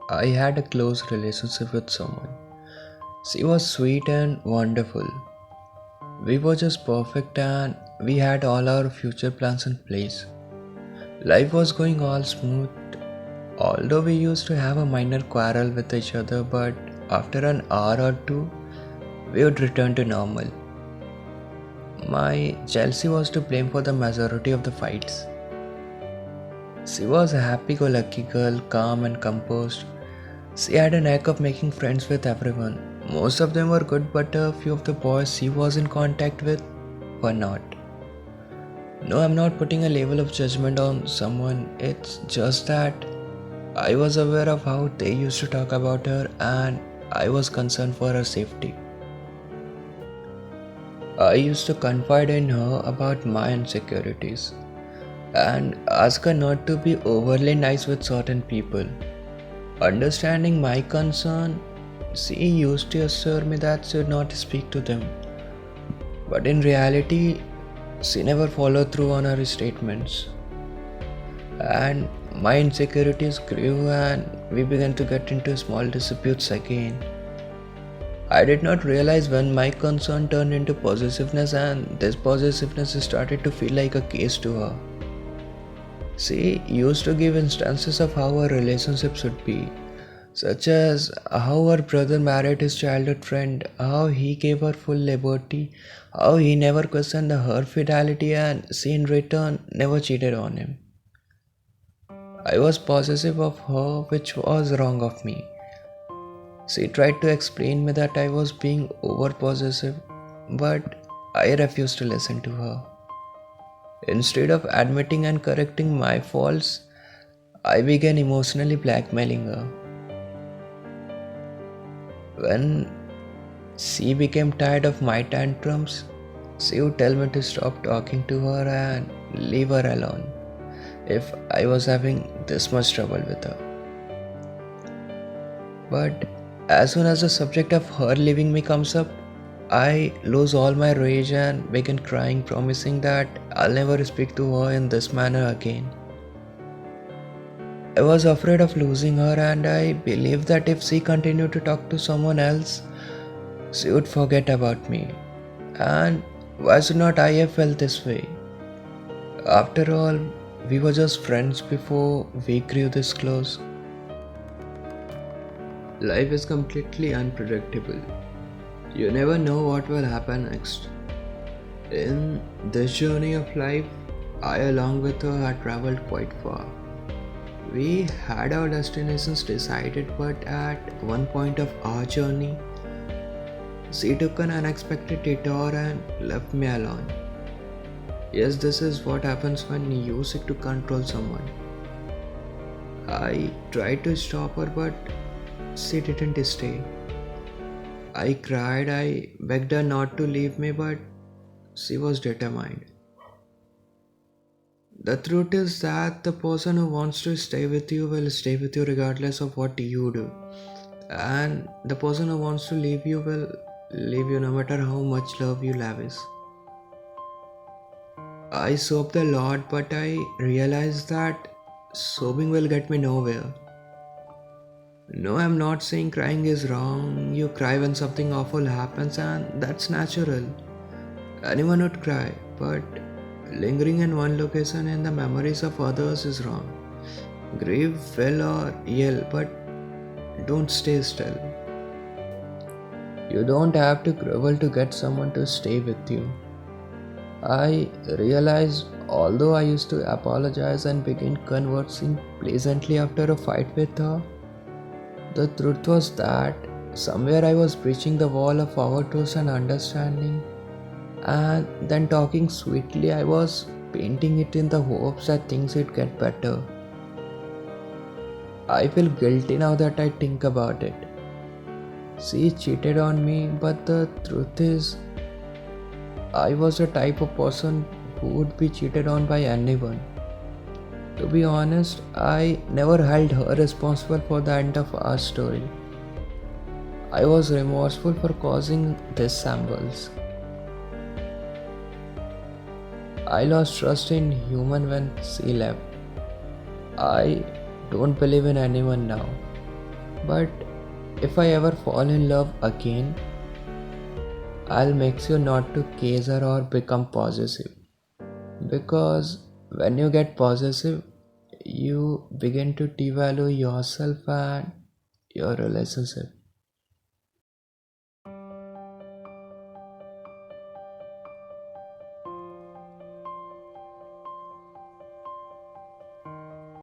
I had a close relationship with someone. She was sweet and wonderful. We were just perfect and we had all our future plans in place. Life was going all smooth, although we used to have a minor quarrel with each other, but after an hour or two, we would return to normal. My jealousy was to blame for the majority of the fights. She was a happy go lucky girl, calm and composed. She had a knack of making friends with everyone. Most of them were good, but a few of the boys she was in contact with were not. No, I'm not putting a label of judgment on someone, it's just that I was aware of how they used to talk about her and I was concerned for her safety. I used to confide in her about my insecurities and ask her not to be overly nice with certain people. Understanding my concern, she used to assure me that she would not speak to them. But in reality, she never followed through on her statements. And my insecurities grew and we began to get into small disputes again. I did not realize when my concern turned into possessiveness and this possessiveness started to feel like a case to her. She used to give instances of how our relationship should be, such as how her brother married his childhood friend, how he gave her full liberty, how he never questioned her fidelity and she in return never cheated on him. I was possessive of her, which was wrong of me. She tried to explain me that I was being over possessive, but I refused to listen to her. Instead of admitting and correcting my faults, I began emotionally blackmailing her. When she became tired of my tantrums, she would tell me to stop talking to her and leave her alone if I was having this much trouble with her. But as soon as the subject of her leaving me comes up, I lose all my rage and begin crying, promising that I'll never speak to her in this manner again. I was afraid of losing her, and I believed that if she continued to talk to someone else, she would forget about me. And why should not I have felt this way? After all, we were just friends before we grew this close. Life is completely unpredictable. You never know what will happen next. In this journey of life, I along with her had traveled quite far. We had our destinations decided, but at one point of our journey, she took an unexpected detour and left me alone. Yes, this is what happens when you seek to control someone. I tried to stop her, but she didn't stay. I cried, I begged her not to leave me, but she was determined. The truth is that the person who wants to stay with you will stay with you regardless of what you do. And the person who wants to leave you will leave you no matter how much love you lavish. I sobbed a lot, but I realized that sobbing will get me nowhere. No, I'm not saying crying is wrong. You cry when something awful happens, and that's natural. Anyone would cry, but lingering in one location in the memories of others is wrong. Grieve, wail, or yell, but don't stay still. You don't have to grovel to get someone to stay with you. I realized although I used to apologize and begin conversing pleasantly after a fight with her, the truth was that somewhere I was breaching the wall of our trust and understanding, and then talking sweetly, I was painting it in the hopes that things would get better. I feel guilty now that I think about it. She cheated on me, but the truth is, I was the type of person who would be cheated on by anyone. To be honest, I never held her responsible for the end of our story. I was remorseful for causing these shambles. I lost trust in human when she left. I don't believe in anyone now. But if I ever fall in love again, I'll make sure not to case her or become possessive. Because when you get possessive, you begin to devalue yourself and your relationship.